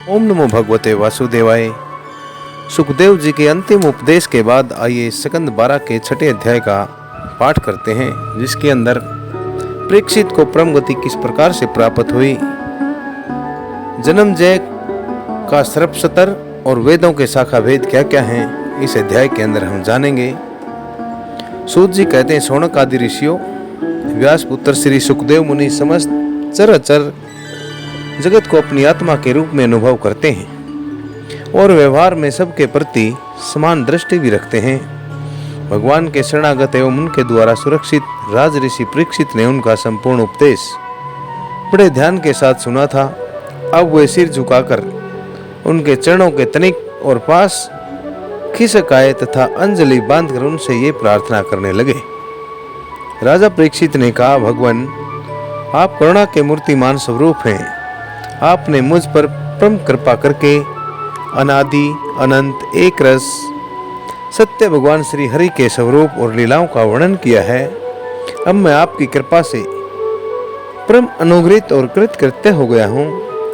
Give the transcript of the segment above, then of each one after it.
ओम नमो भगवते वासुदेवाय। सुखदेव जी के अंतिम उपदेश के बाद आइए स्कंद 12 के 6ठे अध्याय का पाठ करते हैं, जिसके अंदर परीक्षित को परम गति किस प्रकार से प्राप्त हुई, जन्म जय का सर्पसतर और वेदों के शाखा भेद क्या क्या हैं, इस अध्याय के अंदर हम जानेंगे। सूत जी कहते हैं, शौनक आदि ऋषियों, व्यास पुत्र श्री सुखदेव मुनि समस्त चराचर जगत को अपनी आत्मा के रूप में अनुभव करते हैं और व्यवहार में सबके प्रति समान दृष्टि भी रखते हैं। भगवान के शरणागत एवं उनके द्वारा सुरक्षित राज ऋषि परीक्षित ने उनका संपूर्ण उपदेश बड़े ध्यान के साथ सुना था। अब वे सिर झुकाकर उनके चरणों के तनिक और पास खिसक आए तथा अंजलि बांधकर उनसे ये प्रार्थना करने लगे। राजा परीक्षित ने कहा, भगवान, आप करुणा के मूर्तिमान स्वरूप हैं। आपने मुझ पर परम कृपा करके अनादि अनंत एक रस सत्य भगवान श्री हरि के स्वरूप और लीलाओं का वर्णन किया है। अब मैं आपकी कृपा से परम अनुग्रहित और कृतकृत्य हो गया हूँ।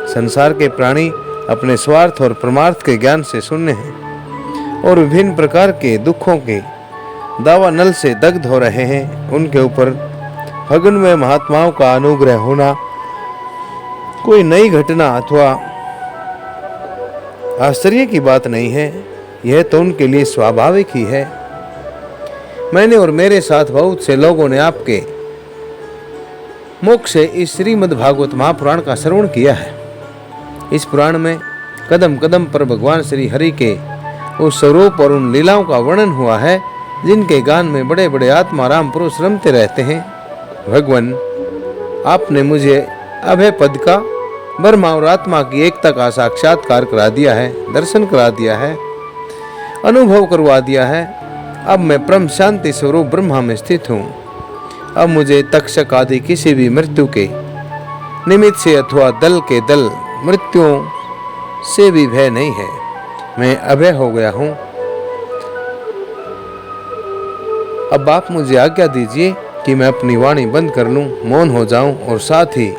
संसार के प्राणी अपने स्वार्थ और परमार्थ के ज्ञान से शून्य हैं और विभिन्न प्रकार के दुखों के दावा नल से दग्ध हो रहे हैं। उनके ऊपर फगुन में महात्माओं का अनुग्रह होना कोई नई घटना अथवा आश्चर्य की बात नहीं है, यह तो उनके लिए स्वाभाविक ही है। मैंने और मेरे साथ बहुत से लोगों ने आपके मुख से इस श्रीमद् भागवत महापुराण का श्रवण किया है। इस पुराण में कदम कदम पर भगवान श्री हरि के उस स्वरूप और उन लीलाओं का वर्णन हुआ है, जिनके गान में बड़े बड़े आत्मा राम पुरुष रमते रहते हैं। भगवान, आपने मुझे अभय पद का ब्रह्मा और आत्मा की एकता का साक्षात्कार करा दिया है, दर्शन करा दिया है, अनुभव करवा दिया है। अब मैं परम शांति स्वरूप ब्रह्मा में स्थित हूँ। अब मुझे तक्षक आदि किसी भी मृत्यु के निमित्त से अथवा दल के दल मृत्युओं से भी भय नहीं है। मैं अभय हो गया हूँ। अब आप मुझे आज्ञा दीजिए कि मैं अपनी वाणी बंद कर लूं, मौन हो जाऊं और साथ ही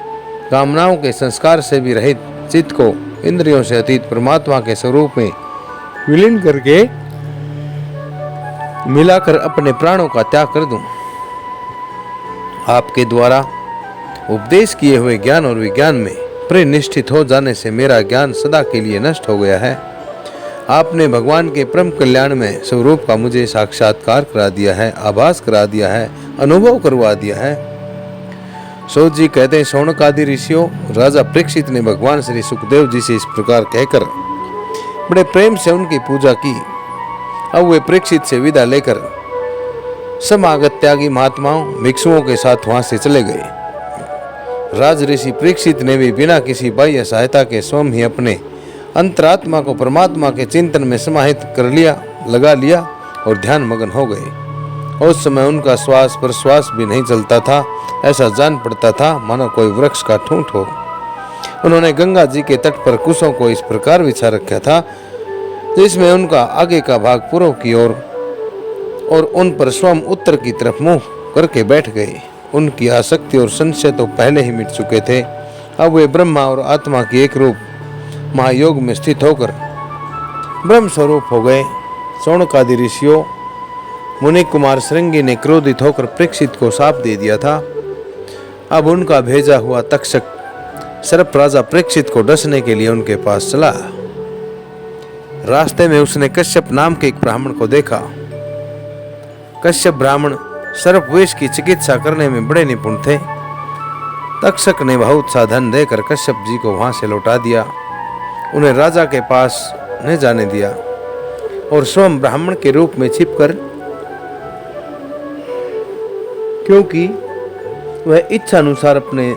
कामनाओं के संस्कार से भी रहित चित्त को इंद्रियों से अतीत परमात्मा के स्वरूप में विलीन करके मिलाकर अपने प्राणों का त्याग कर दूं। आपके द्वारा उपदेश किए हुए ज्ञान और विज्ञान में परिनिष्ठित हो जाने से मेरा ज्ञान सदा के लिए नष्ट हो गया है। आपने भगवान के परम कल्याण में स्वरूप का मुझे साक्षात्कार करा दिया है, आभास करा दिया है, अनुभव करवा दिया है। सूत जी कहते हैं, शौनक आदि ऋषियों, राजा परीक्षित ने भगवान श्री सुखदेव जी से इस प्रकार कहकर बड़े प्रेम से उनकी पूजा की। अब वे परीक्षित से विदा लेकर समागत त्यागी महात्माओं भिक्षुओं के साथ वहां से चले गए। राज ऋषि परीक्षित ने भी बिना किसी बाह्य सहायता के स्वयं ही अपने अंतरात्मा को परमात्मा के चिंतन में समाहित कर लगा लिया और ध्यान मग्न हो गए। उस समय उनका श्वास प्रश्वास भी नहीं चलता था, ऐसा जान पड़ता था मानो कोई वृक्ष का ठूंठ हो। उन्होंने गंगा जी के तट पर कुशों को इस प्रकार बिछा रखा था जिसमें उनका आगे का भाग पूर्व की ओर और उन पर स्वयं उत्तर की तरफ मुंह करके बैठ गए। उनकी आसक्ति और संशय तो पहले ही मिट चुके थे। अब वे ब्रह्मा और आत्मा की एक रूप महायोग में स्थित होकर ब्रह्म स्वरूप हो गए। शौनक आदि ऋषियों, मुनि कुमार श्रृंगी ने क्रोधित होकर परीक्षित को शाप दे दिया था। अब उनका भेजा हुआ तक्षक सर्प राजा परीक्षित को डसने के लिए उनके पास चला। रास्ते में उसने कश्यप नाम के एक ब्राह्मण को देखा। कश्यप ब्राह्मण सर्प विष की चिकित्सा करने में बड़े निपुण थे। तक्षक ने बहुत सा धन देकर कश्यप जी को वहां से लौटा दिया, उन्हें राजा के पास न जाने दिया और स्वयं ब्राह्मण के रूप में छिपकर, क्योंकि वह इच्छा अनुसार अपने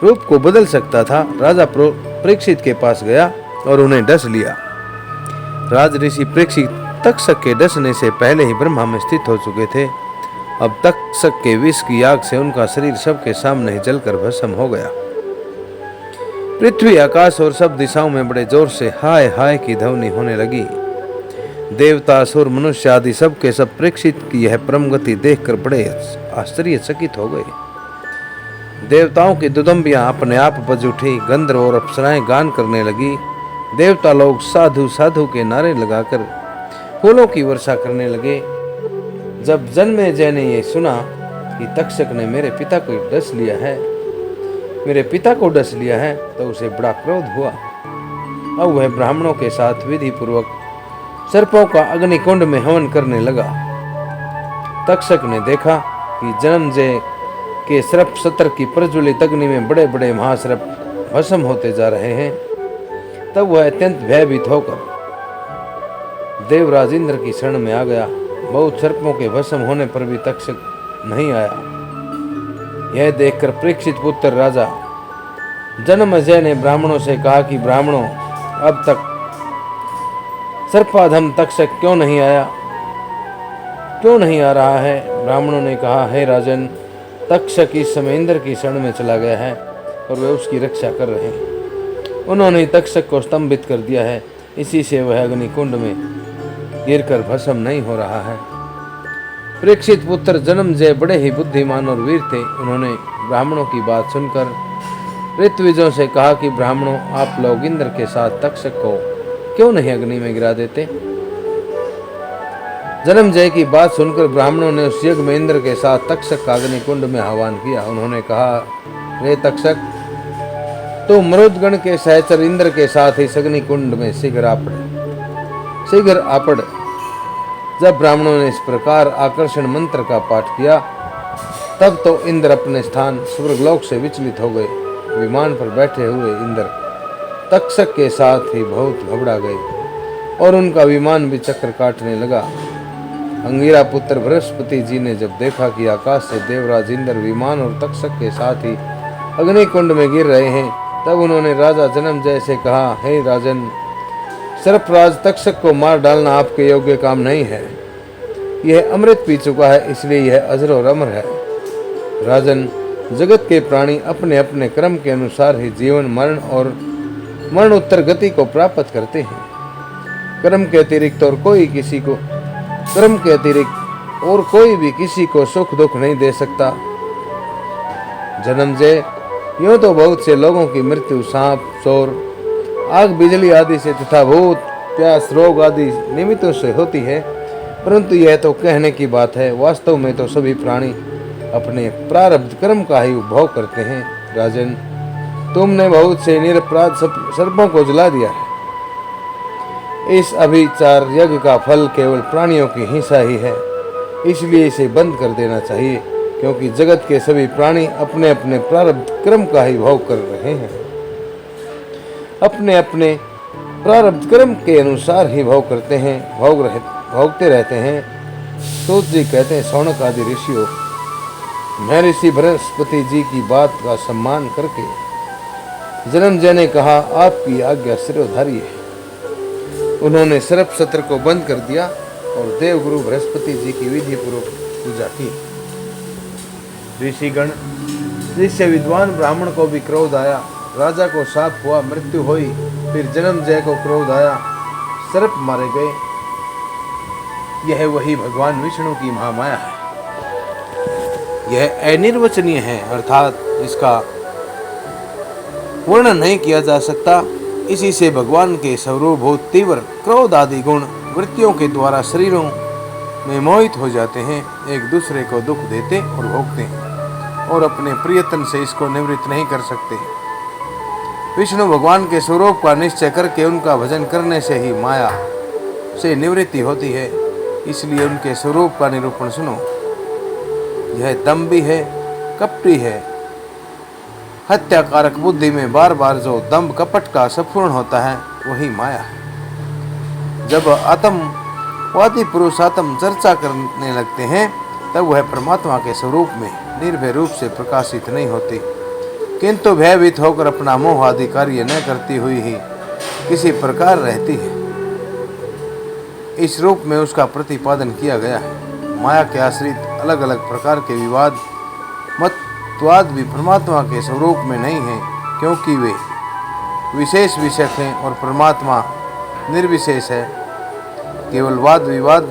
रूप को बदल सकता था, राजा परीक्षित के पास गया और उन्हें डस लिया। राज ऋषि परीक्षित तक्षक के डसने से पहले ही ब्रह्मा में स्थित हो चुके थे। अब तक्षक के विष की आग से उनका शरीर सबके सामने ही जलकर भस्म हो गया। पृथ्वी, आकाश और सब दिशाओं में बड़े जोर से हाय हाय की ध्वनि होने लगी। देवता, असुर, मनुष्य आदि सब के सब परीक्षित की यह परम गति देखकर बड़े आश्चर्यचकित हो गए। देवताओं की दुदंबियां अपने आप बज उठी, गंधर्व और अप्सराएं गान करने लगी। देवता लोग साधु साधु के नारे लगाकर फूलों की वर्षा करने लगे। जब जन्मेजय ने यह सुना कि तक्षक ने मेरे पिता को डस लिया है तो उसे बड़ा क्रोध हुआ। अब वह ब्राह्मणों के साथ विधि पूर्वक सर्पों का अग्निकुंड में हवन करने लगा। तक्षक ने देखा कि जन्मजय के सर्प सत्र की प्रज्वलित अग्नि में बड़े बड़े महासर्प भस्म होते जा रहे हैं। तब वह अत्यंत भयभीत होकर देवराज इंद्र की शरण में आ गया। बहुत सर्पों के भस्म होने पर भी तक्षक नहीं आया। यह देखकर परीक्षित पुत्र राजा जन्मेजय ने ब्राह्मणों से कहा कि ब्राह्मणों, अब तक सर्पाधम तक्षक क्यों नहीं आ रहा है? ब्राह्मणों ने कहा, हे राजन, तक्षक इस समय इंद्र की शरण में चला गया है और वे उसकी रक्षा कर रहे हैं। उन्होंने तक्षक को स्तंभित कर दिया है, इसी से वह अग्निकुंड में गिरकर भस्म नहीं हो रहा है। परीक्षित पुत्र जन्मेजय बड़े ही बुद्धिमान और वीर थे। उन्होंने ब्राह्मणों की बात सुनकर ऋत्विजों से कहा कि ब्राह्मणों, आप लोग इंद्र के साथ तक्षक को क्यों नहीं अग्नि में गिरा देते? जन्मेजय की बात सुनकर ब्राह्मणों ने उस यज्ञ में इंद्र के साथ तक्षक का अग्निकुंड में आह्वान किया। उन्होंने कहा, रे तक्षक, तो मरुदगण के सहचर इंद्र के साथ इस अग्निकुंड में शीघ्र आपड़। जब ब्राह्मणों ने इस प्रकार आकर्षण मंत्र का पाठ किया, तब तो इंद्र अपने स्थान स्वर्गलोक से विचलित हो गए। विमान पर बैठे हुए इंद्र तक्षक के साथ ही बहुत घबरा गए और उनका विमान भी चक्कर काटने लगा। अंगिरा पुत्र बृहस्पति जी ने जब देखा कि आकाश से देवराज इंद्र विमान और तक्षक के साथ ही अग्निकुंड में गिर रहे हैं, तब उन्होंने राजा जन्मेजय से कहा, हे राजन, सर्पराज तक्षक को मार डालना आपके योग्य काम नहीं है। यह अमृत पी चुका है, इसलिए यह अजर और अमर है। राजन, जगत के प्राणी अपने अपने क्रम के अनुसार ही जीवन मरण और मरणोत्तर गति को प्राप्त करते हैं। कर्म के अतिरिक्त और कोई भी किसी को सुख दुख नहीं दे सकता। जन्मेजय, यूं तो बहुत से लोगों की मृत्यु सांप, चोर, आग, बिजली आदि से तथा भूत, प्यास, रोग आदि निमित्तों से होती है, परंतु यह तो कहने की बात है। वास्तव में तो सभी प्राणी अपने प्रारब्ध कर्म का ही उपभोग करते हैं। राजन, तुमने बहुत से निरपराध सर्पों को जला दिया है। इस अभिचार यज्ञ का फल केवल प्राणियों की हिंसा ही है, इसलिए इसे बंद कर देना चाहिए, क्योंकि जगत के सभी प्राणी अपने अपने प्रारब्ध कर्म का ही भोग कर रहे हैं। अपने अपने प्रारब्ध कर्म के अनुसार ही भोगते रहते हैं। सूत जी कहते हैं, शौनक आदि ऋषियों, मैं ऋषि बृहस्पति जी की बात का सम्मान करके जन्मेजय ने कहा, आपकी आज्ञा सिरोधार्य है। उन्होंने सर्प सत्र को बंद कर दिया और देवगुरु बृहस्पति जी की विधि पूर्वक पूजा की। ऋषिगण, जिससे विद्वान ब्राह्मण को भी क्रोध आया। राजा को शाप हुआ, मृत्यु हुई। फिर जन्मेजय को क्रोध आया, सर्प मारे गए। यह वही भगवान विष्णु की महामाया है। यह अनिर्वचनीय है, अर्थात इसका वर्णन नहीं किया जा सकता। इसी से भगवान के स्वरूपभूत तीव्र क्रोध आदि गुण वृत्तियों के द्वारा शरीरों में मोहित हो जाते हैं, एक दूसरे को दुख देते और भोगते हैं और अपने प्रियतन से इसको निवृत्त नहीं कर सकते। विष्णु भगवान के स्वरूप का निश्चय करके उनका भजन करने से ही माया से निवृत्ति होती है। इसलिए उनके स्वरूप का निरूपण सुनो। यह दम्भी है, कपटी है, हत्याकारक बुद्धि में बार बार जो दम्भ कपट का सपूर्ण होता है, वही माया है। जब आत्मवादी पुरुष आत्म चर्चा करने लगते हैं, तब वह परमात्मा के स्वरूप में निर्भय रूप से प्रकाशित नहीं होती, किंतु भयभीत होकर अपना मोह आदि कार्य न करती हुई ही किसी प्रकार रहती है। इस रूप में उसका प्रतिपादन किया गया है। माया के आश्रित अलग अलग प्रकार के विवाद मतवाद भी परमात्मा के स्वरूप में नहीं है, क्योंकि वे विशेष विषय हैं और परमात्मा निर्विशेष है। केवल वाद विवाद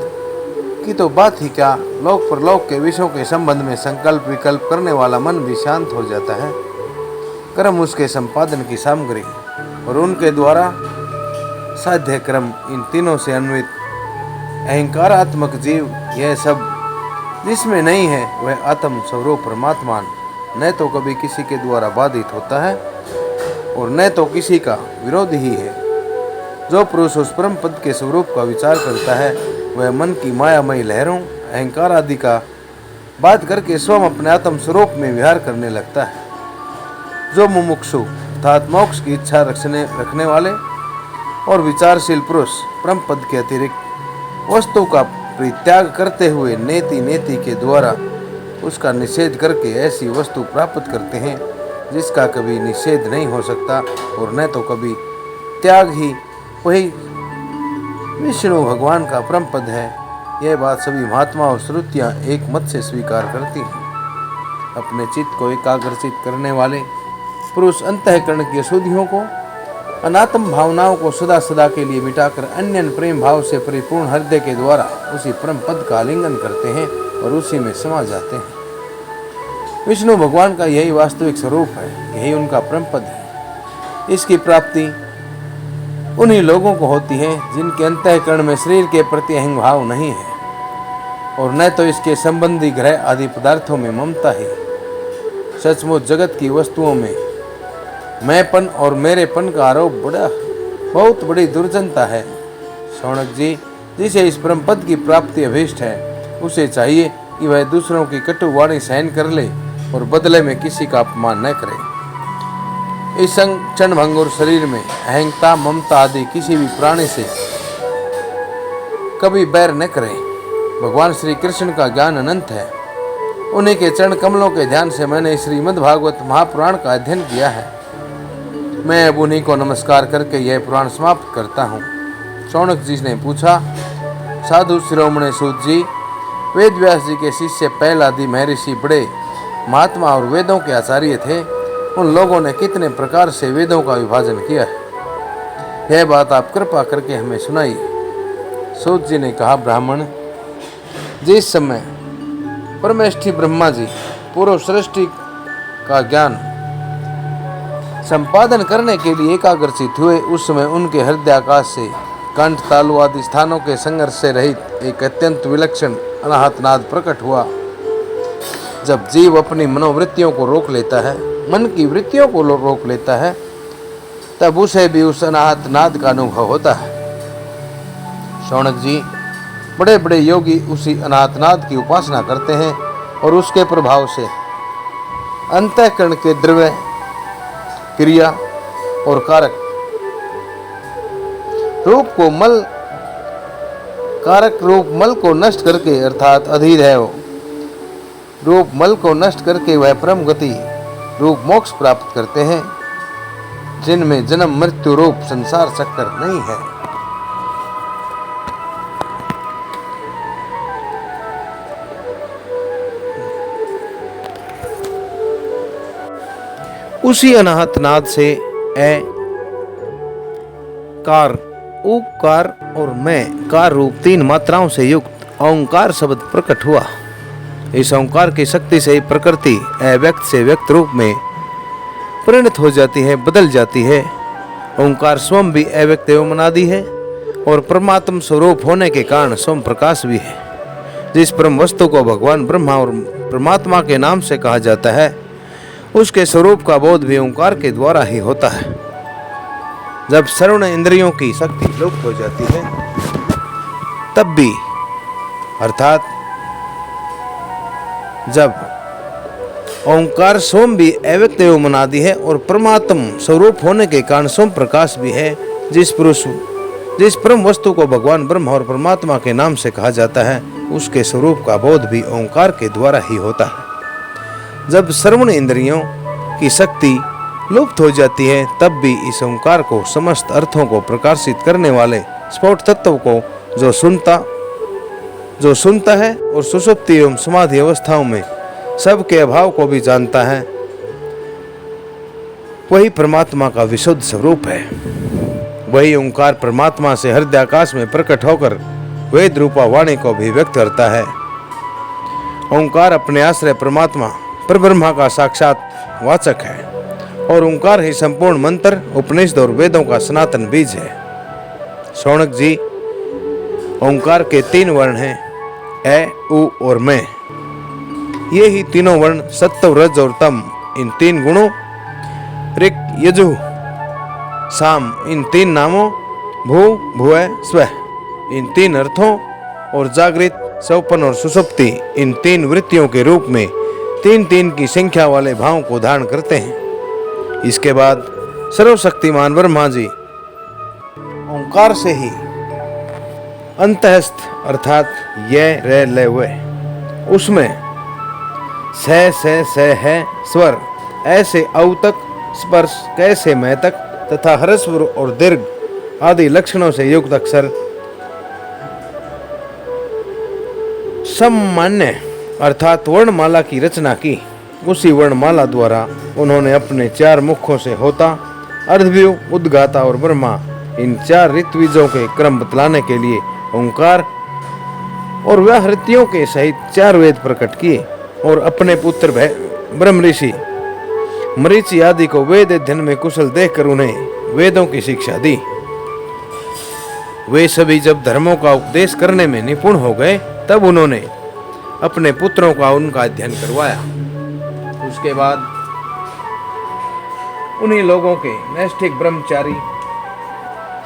की तो बात ही क्या, लोक परलोक के विषयों के संबंध में संकल्प विकल्प करने वाला मन भी शांत हो जाता है। कर्म उसके संपादन की सामग्री और उनके द्वारा साध्य क्रम, इन तीनों से अन्वित अहंकारात्मक जीव, यह सब जिसमें नहीं है वह आत्म स्वरूप परमात्मा न तो कभी किसी के द्वारा बाधित होता है और न तो किसी का विरोधी ही है। जो पुरुष उस परम पद के स्वरूप का विचार करता है वह मन की मायामयी लहरों, अहंकार आदि का बात करके स्वयं अपने आत्म स्वरूप में विहार करने लगता है। जो मुमुक्षु अर्थात मोक्ष की इच्छा रखने वाले और विचारशील पुरुष परम पद के अतिरिक्त वस्तु का परित्याग करते हुए नेति के द्वारा उसका निषेध करके ऐसी वस्तु प्राप्त करते हैं जिसका कभी निषेध नहीं हो सकता और न तो कभी त्याग ही वही विष्णु भगवान का परम पद है। यह बात सभी महात्मा और श्रुतियाँ एक मत से स्वीकार करती हैं। अपने चित्त को एकाग्रचित करने वाले पुरुष अंतःकरण की अशुद्धियों को, अनात्म भावनाओं को सदा सदा के लिए मिटाकर अन्य प्रेम भाव से परिपूर्ण हृदय के द्वारा उसी परम पद का आलिंगन करते हैं और उसी में समा जाते हैं। विष्णु भगवान का यही वास्तविक स्वरूप है, यही उनका परम पद है। इसकी प्राप्ति उन्हीं लोगों को होती है जिनके अंतःकरण में शरीर के प्रति अहंग भाव नहीं है और न तो इसके संबंधी ग्रह आदि पदार्थों में ममता है। सचमुच जगत की वस्तुओं में मैंपन और मेरेपन का आरोप बहुत बड़ी दुर्जनता है। शौनक जी, जिसे इस परम पद की प्राप्ति अभीष्ट है उसे चाहिए कि वह दूसरों की कटु वाणी सहन कर ले और बदले में किसी का अपमान न करे। इस क्षण भंगुर शरीर में अहंता, ममता आदि किसी भी प्राणी से कभी बैर न करें। भगवान श्री कृष्ण का ज्ञान अनंत है। उन्हीं के चरण कमलों के ध्यान से मैंने श्रीमद् भागवत महापुराण का अध्ययन किया है। मैं अब उन्हीं को नमस्कार करके यह पुराण समाप्त करता हूँ। शौनक जी ने पूछा, साधु शिरोमणि सूत जी, वेद व्यास जी के शिष्य पहल आदि महर्षि बड़े महात्मा और वेदों के आचार्य थे। उन लोगों ने कितने प्रकार से वेदों का विभाजन किया है, यह बात आप कृपा करके हमें सुनाइए। सूत जी ने कहा, ब्राह्मण, जिस समय परमेष्ठी ब्रह्मा जी पूर्व सृष्टि का ज्ञान संपादन करने के लिए एकाग्रचित हुए, उस समय उनके हृदय आकाश से कंठ, तालु आदि स्थानों के संघर्ष से रहित एक अत्यंत विलक्षण अनाहत नाद प्रकट हुआ। जब जीव अपनी मनोवृत्तियों को रोक लेता है, मन की वृत्तियों को रोक लेता है, तब उसे भी उस अनाहत नाद का अनुभव होता है। शौनक जी, बड़े बड़े योगी उसी अनाहत नाद की उपासना करते हैं और उसके प्रभाव से अंतःकरण के द्रव्य, क्रिया और कारक रूप मल को नष्ट करके अर्थात अधिदैव रूप मल को नष्ट करके वह परम गति रूप मोक्ष प्राप्त करते हैं, जिनमें जन्म मृत्यु रूप संसार चक्कर नहीं है। उसी अनाहत नाद से ए कार, उकार और मैं कार रूप तीन मात्राओं से युक्त ओंकार शब्द प्रकट हुआ। इस ओंकार की शक्ति से ही प्रकृति अव्यक्त से व्यक्त रूप में परिणत हो जाती है, बदल जाती है। ओंकार स्वयं भी अव्यक्त एवं अनादि है और परमात्म स्वरूप होने के कारण स्वयं प्रकाश भी है। जिस परम वस्तु को भगवान ब्रह्मा और परमात्मा के नाम से कहा जाता है, उसके स्वरूप का बोध भी ओंकार के द्वारा ही होता है। जब श्रवण इंद्रियों की शक्ति लुप्त हो जाती है, तब भी अर्थात जब ओंकार स्वयं भी अव्यक्त एवं अनादि है और परमात्म स्वरूप होने के कारण स्वयं प्रकाश भी है, जिस परम वस्तु को भगवान ब्रह्मा और परमात्मा के नाम से कहा जाता है, उसके स्वरूप का बोध भी ओंकार के द्वारा ही होता है। जब श्रवण इंद्रियों की शक्ति लुप्त हो जाती है, तब भी इस ओंकार को समस्त अर्थों को प्रकाशित करने वाले स्फोट तत्व को जो सुनता है और सुषुप्ति एवं समाधि अवस्थाओं में सबके अभाव को भी जानता है, वही परमात्मा का विशुद्ध स्वरूप है। वही ओंकार परमात्मा से हृदय आकाश में प्रकट होकर वेद रूपा वाणी को भी व्यक्त करता है। ओंकार अपने आश्रय परमात्मा पर ब्रह्मा का साक्षात वाचक है और ओंकार ही संपूर्ण मंत्र, उपनिषद और वेदों का सनातन बीज है। शौनक जी, ओंकार के 3 वर्ण हैं, ए, उ और मैं। ये ही तीनों वर्ण सत्व, रज और तम, इन 3 गुणों, ऋक्, यजुः, साम, इन 3 नामों, भू, भुवः, स्वः, इन 3 अर्थों, और जागृत, स्वप्न और सुषुप्ति, इन 3 वृत्तियों के रूप में 3-3 की संख्या वाले भावों को धारण करते हैं। इसके बाद सर्वशक्तिमान ब्रह्मा जी ओंकार से ही अंतःस्थ अर्थात ये, रे, ले, वे, उसमें से है स्वर, ऐसे औ तक, स्पर्श, कैसे मैं तक तथा ह्रस्व और दीर्घ आदि लक्षणों से युक्त अक्षर सामान्य अर्थात वर्णमाला की रचना की। उसी वर्णमाला द्वारा उन्होंने अपने 4 मुखों से होता, अर्धव्यू, उद्गाता और ब्रह्मा, इन 4 ऋत्विजों के क्रम बतलाने के लिए ओंकार और व्याहृतियों के सहित 4 वेद प्रकट किए और अपने पुत्र ब्रह्म ऋषि मरीचि आदि को वेद अध्ययन में कुशल देखकर उन्हें वेदों की शिक्षा दी। वे सभी जब धर्मों का उपदेश करने में निपुण हो गए तब उन्होंने अपने पुत्रों का उनका अध्ययन करवाया। उसके बाद उन्हीं लोगों के नैष्ठिक ब्रह्मचारी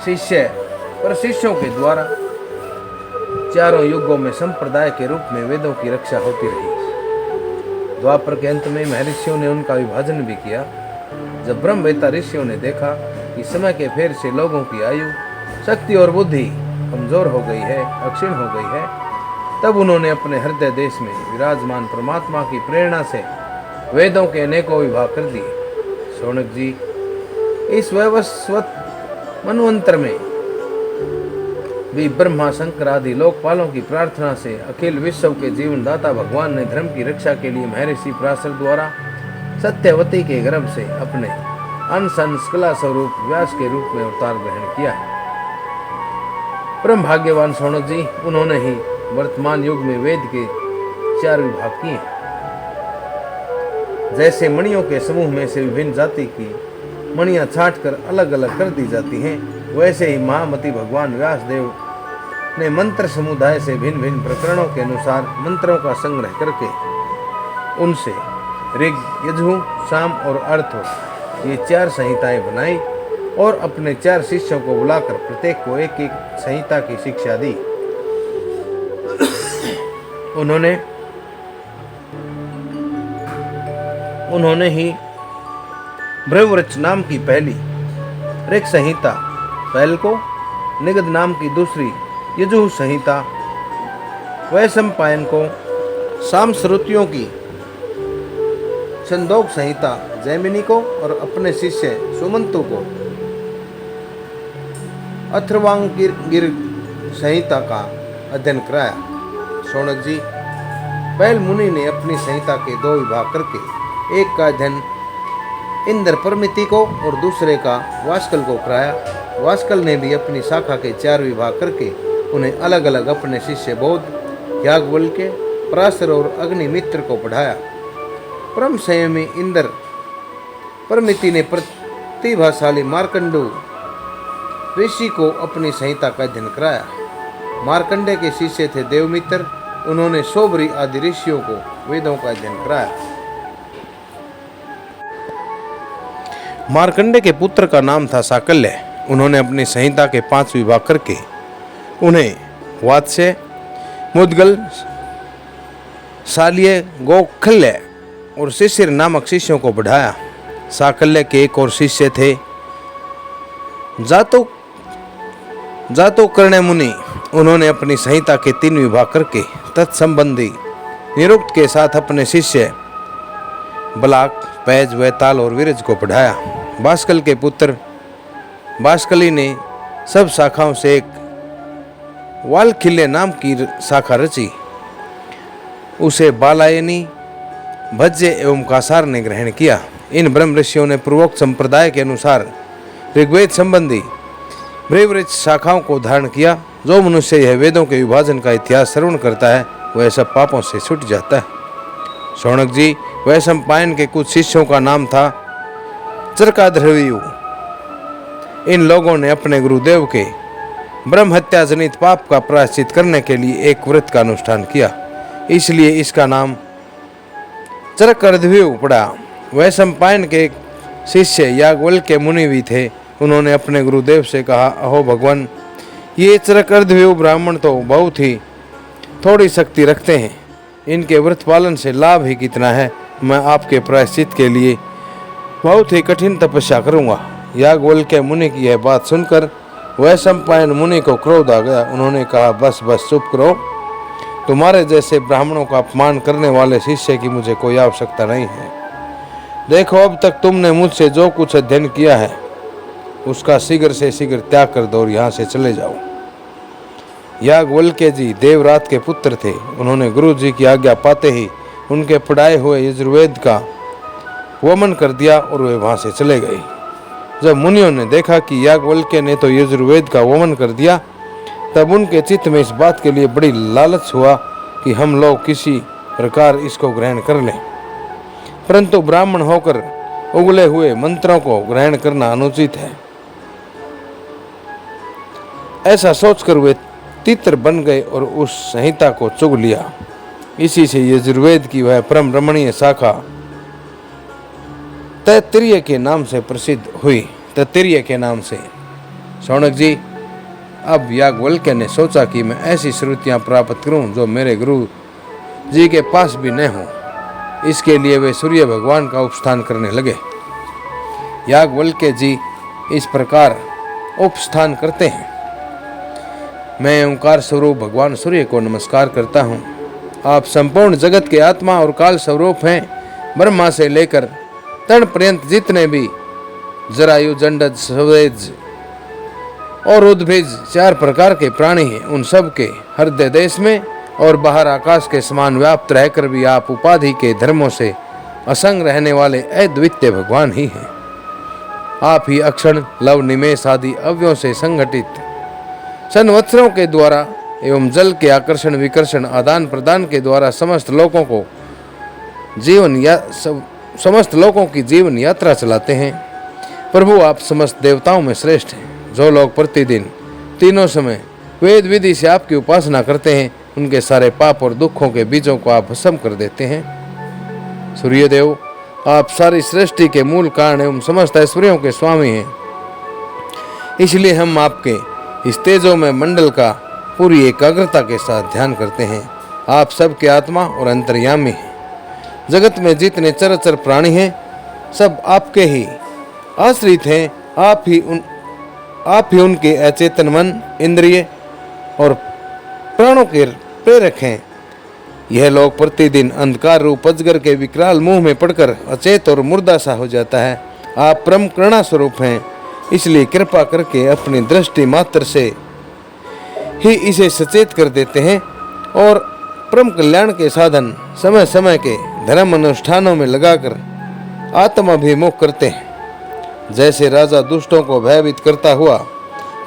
शिष्य पर शिष्यों के द्वारा चारों युगों में संप्रदाय के रूप में वेदों की रक्षा होती रही। द्वापर के अंत में महर्षियों ने उनका विभाजन भी किया। जब ब्रह्मवेत्ता ऋषियों ने देखा कि समय के फेर से लोगों की आयु, शक्ति और बुद्धि कमजोर हो गई है, अक्षीण हो गई है, तब उन्होंने अपने हृदय देश में विराजमान परमात्मा की प्रेरणा से वेदों के अनेकों विभाग कर दिए। शौनक जी, इस वैवस्वत मनवंतर में भी ब्रह्मा, शंकर आदि लोकपालों की प्रार्थना से अखिल विश्व के जीवन दाता भगवान ने धर्म की रक्षा के लिए महर्षि पराशर द्वारा सत्यवती के गर्भ से अपने अंश कला स्वरूप व्यास के रूप में अवतार ग्रहण किया। परम भाग्यवान शौनक जी, उन्होंने ही वर्तमान युग में वेद के 4 विभाग किए। जैसे मणियों के समूह में से विभिन्न जाति की मणियां छांट कर अलग अलग कर दी जाती हैं, वैसे ही महामति भगवान व्यास देव ने मंत्र समुदाय से भिन्न भिन्न प्रकरणों के अनुसार मंत्रों का संग्रह करके उनसे ऋग, यजुः, साम और अर्थो, ये 4 संहिताएं बनाई और अपने 4 शिष्यों को बुलाकर प्रत्येक को एक एक संहिता की शिक्षा दी। उन्होंने ही ब्रह्मवृक्ष नाम की पहली ऋक् संहिता पहल को, निगद नाम की दूसरी यजुः संहिता वैशंपायन को, सामश्रुतियों की छंदोग संहिता जैमिनी को और अपने शिष्य सुमंतु को अथर्वांगिर संहिता का अध्ययन कराया। शौनक जी, पहल मुनि ने अपनी संहिता के 2 विभाग करके एक का अध्ययन इंद्र परमिति को और दूसरे का वास्कल को कराया। वास्कल ने भी अपनी शाखा के 4 विभाग करके उन्हें अलग अलग अपने शिष्य बोध, याज्ञवल्क्य, पराशर और अग्निमित्र को पढ़ाया। परम संयमी इंद्र परमिति ने प्रतिभाशाली मार्कंडू ऋषि को अपनी संहिता का अध्ययन कराया। मार्कंडे के शिष्य थे देवमित्र, उन्होंने शोभरी आदि ऋषियों को वेदों का अध्ययन कराया। मार्कंडे के पुत्र का नाम था साकल्य। उन्होंने अपनी संहिता के 5 विभाग करके उन्हें वात्स्य, मुद्गल, शाल्य, गोखल्य और शिशिर नामक शिष्यों को बढ़ाया। साकल्य के एक और शिष्य थे जातोकर्ण्य मुनि। उन्होंने अपनी संहिता के 3 विभाग करके तत्संबंधी निरुक्त के साथ अपने शिष्य बलाक, पैज, वैताल और विरज को पढ़ाया। बाष्कल के पुत्र बाष्कली ने सब शाखाओं से एक वालखिल्य नाम की शाखा रची। उसे बालायनी, भज्य एवं कासार ने ग्रहण किया। इन ब्रह्म ऋषियों ने पूर्वोक्त संप्रदाय के अनुसार ऋग्वेद संबंधी ब्रह्मवृक्ष शाखाओं को धारण किया। जो मनुष्य यह वेदों के विभाजन का इतिहास श्रवण करता है वह सब पापों से छूट जाता है। शौनक जी, वैशंपायन के कुछ शिष्यों का नाम था चरकाध्रवियु। इन लोगों ने अपने गुरुदेव के ब्रह्म हत्या जनित पाप का प्रायश्चित करने के लिए एक व्रत का अनुष्ठान किया, इसलिए इसका नाम चरकर्दव्यूह पड़ा। वैशंपायन के एक शिष्य याज्ञवल्क्य मुनि भी थे। उन्होंने अपने गुरुदेव से कहा, अहो भगवान, ये चरकर्दव्यूह ब्राह्मण तो बहुत ही थोड़ी शक्ति रखते हैं, इनके व्रत पालन से लाभ ही कितना है। मैं आपके प्रायश्चित के लिए बहुत ही कठिन तपस्या करूंगा। याज्ञवल्क्य मुनि की यह बात सुनकर वैशंपायन मुनि को क्रोध आ गया। उन्होंने कहा, बस बस चुप करो, तुम्हारे जैसे ब्राह्मणों का अपमान करने वाले शिष्य की मुझे कोई आवश्यकता नहीं है। देखो, अब तक तुमने मुझसे जो कुछ अध्ययन किया है उसका शीघ्र से शीघ्र त्याग कर दो और यहाँ से चले जाओ। याज्ञवल्क्य जी देवरात के पुत्र थे। उन्होंने गुरु जी की आज्ञा पाते ही उनके पढ़ाए हुए यजुर्वेद का वमन कर दिया और वे वहाँ से चले गए। जब मुनियों ने देखा कि याज्ञवल्क्य ने तो यजुर्वेद का वमन कर दिया, तब उनके चित्त में इस बात के लिए बड़ी लालच हुआ कि हम लोग किसी प्रकार इसको ग्रहण कर लें, परंतु ब्राह्मण होकर उगले हुए मंत्रों को ग्रहण करना अनुचित है। ऐसा सोचकर वे तितर बन गए और उस संहिता को चुग लिया। इसी से यजुर्वेद की वह परम रमणीय शाखा तैत्तिरीय के नाम से प्रसिद्ध हुई। तैत्तिरीय के नाम से। शौनक जी, अब याज्ञवल्क्य ने सोचा कि मैं ऐसी श्रुतियां प्राप्त करूं जो मेरे गुरु जी के पास भी न हो। इसके लिए वे सूर्य भगवान का उपस्थान करने लगे। याज्ञवल्क्य जी इस प्रकार उपस्थान करते हैं, मैं ओंकार स्वरूप भगवान सूर्य को नमस्कार करता हूँ। आप संपूर्ण जगत के आत्मा और काल स्वरूप हैं। ब्रह्मा से लेकर तण पर्यंत जितने भी जरायु, जंडज, स्वदेज और उद्भिज 4 प्रकार के प्राणी हैं, उन सब के हृदय देश में और बाहर आकाश के समान व्याप्त रहकर भी आप उपाधि के धर्मों से असंग रहने वाले अद्वितीय भगवान ही हैं। आप ही अक्षण, लव, निमेष आदि अव्यों से संगठित संवत्सरों के द्वारा एवं जल के आकर्षण विकर्षण आदान प्रदान के द्वारा समस्त लोगों की जीवन यात्रा चलाते हैं। प्रभु, आप समस्त देवताओं में श्रेष्ठ हैं। जो लोग प्रतिदिन तीनों समय वेद विधि से आपकी उपासना करते हैं, उनके सारे पाप और दुखों के बीजों को आप भस्म कर देते हैं। सूर्यदेव, आप सारी सृष्टि के मूल कारण एवं समस्त ऐश्वर्यों के स्वामी हैं। इसलिए हम आपके इस तेजोमय मंडल का पूरी एकाग्रता के साथ ध्यान करते हैं। आप सबके आत्मा और अंतर्यामी हैं। जगत में जितने चराचर प्राणी हैं, सब आपके ही आश्रित हैं। आप ही उनके अचेतन मन, इंद्रिय और प्राणों के प्रेरक हैं। यह लोग प्रतिदिन अंधकार रूप अजगर के विकराल मुंह में पड़कर अचेत और मुर्दा सा हो जाता है। आप परम करुणा स्वरूप हैं, इसलिए कृपा करके अपनी दृष्टि मात्र से ही इसे सचेत कर देते हैं और परम कल्याण के साधन समय समय के धर्म अनुष्ठानों में लगाकर आत्माभिमुख करते हैं। जैसे राजा दुष्टों को भयभीत करता हुआ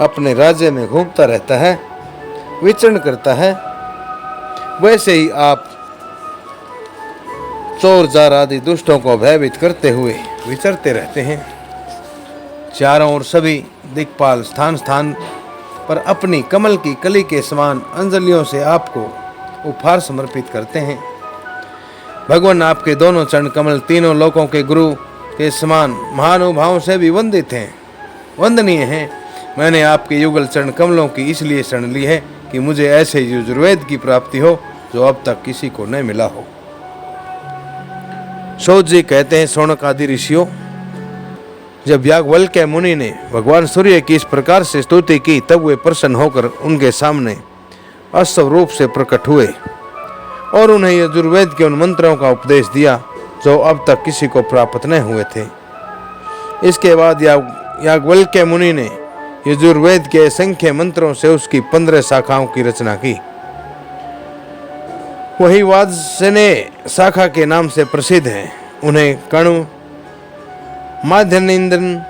अपने राज्य में घूमता रहता है, विचरण करता है, वैसे ही आप चोर जार आदि दुष्टों को भयभीत करते हुए विचरते रहते हैं। चारों ओर सभी दिक्पाल स्थान स्थान पर अपनी कमल की कली के समान अंजलियों से आपको उपहार समर्पित करते हैं। भगवान, आपके दोनों चरण कमल तीनों लोकों के गुरु के समान महानुभावों से भी वंदित हैं, वंदनीय हैं। मैंने आपके युगल चरण कमलों की इसलिए शरण ली है कि मुझे ऐसे यजुर्वेद की प्राप्ति हो जो अब तक किसी को नहीं मिला हो। शौच जी कहते हैं, शौनक आदि ऋषियों, जब याज्ञवल्क्य मुनि ने भगवान सूर्य की इस प्रकार से स्तुति की, तब वे प्रसन्न होकर उनके सामने अश्व रूप से प्रकट हुए और उन्हें यजुर्वेद के उन मंत्रों का उपदेश दिया जो अब तक किसी को प्राप्त न हुए थे। इसके बाद याज्ञवल्क्य मुनि ने यजुर्वेद के असंख्य मंत्रों से उसकी 15 शाखाओं की रचना की। वही वाजसेनेय शाखा के नाम से प्रसिद्ध है। उन्हें कणु, माध्यनिंदन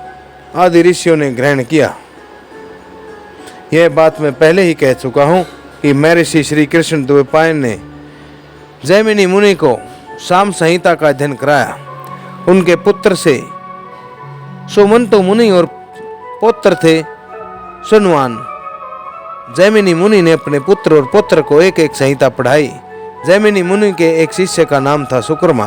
आदि ऋषियों ने ग्रहण किया। यह बात मैं पहले ही कह चुका हूँ कि महर्षि श्री कृष्ण द्वैपायन ने जैमिनी मुनि को साम संहिता का अध्ययन कराया। उनके पुत्र से सुमंतो मुनि और पौत्र थे सुनवान, जैमिनी मुनि ने अपने पुत्र और पुत्र को एक एक संहिता पढ़ाई। जैमिनी मुनि के एक शिष्य का नाम था सुकर्मा।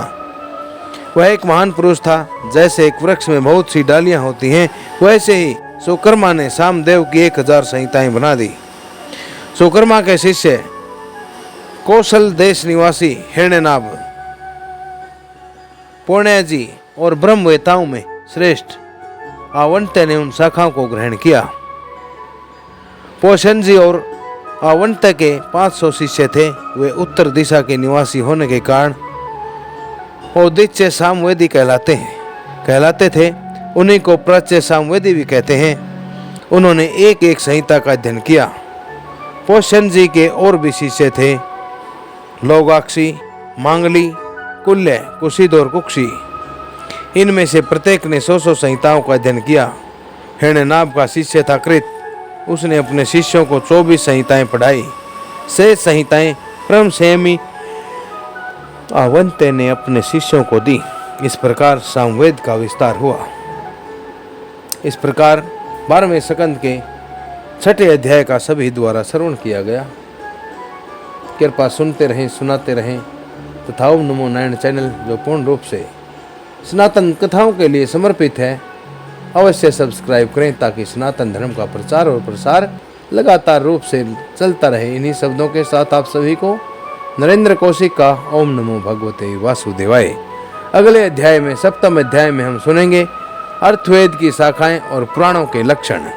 वह एक महान पुरुष था। जैसे एक वृक्ष में बहुत सी डालियां होती हैं, वैसे ही सुकर्मा ने सामदेव की 1000 संहिताएं बना दी। सुकर्मा के शिष्य कौशल देश निवासी हिरण्यनाभ, पुण्यजी और ब्रह्मवेताओं में श्रेष्ठ आवंत्य ने उन शाखाओं को ग्रहण किया। पोषण जी और आवंत्य के 500 शिष्य थे। वे उत्तर दिशा के निवासी होने के कारण औदिच्य सामवेदी कहलाते थे। उन्हीं को प्राच्य सामवेदी भी कहते हैं। उन्होंने एक एक संहिता का अध्ययन किया। पोषण जी के और भी शिष्य थे, लोगाक्षी, मांगली, कुल्य, कुशिद और कुक्षी। इनमें से प्रत्येक ने 100 संहिताओं का अध्ययन किया। हिरण्यनाभ का शिष्य था कृत। उसने अपने शिष्यों को 24 संहिताएं पढ़ाई। शेष संहिताएं परम संयमी आवंत्य ने अपने शिष्यों को दी। इस प्रकार सामवेद का विस्तार हुआ। इस प्रकार 12वें स्कंद के 6ठे अध्याय का सभी द्वारा श्रवण किया गया। कृपा सुनते रहें, सुनाते रहें तथा ओम नमो नारायण चैनल, जो पूर्ण रूप से सनातन कथाओं के लिए समर्पित है, अवश्य सब्सक्राइब करें ताकि सनातन धर्म का प्रचार और प्रसार लगातार रूप से चलता रहे। इन्हीं शब्दों के साथ आप सभी को नरेंद्र कौशिक का ओम नमो भगवते वासुदेवाय। अगले अध्याय में 7वें अध्याय में हम सुनेंगे अर्थवेद की शाखाएं और पुराणों के लक्षण।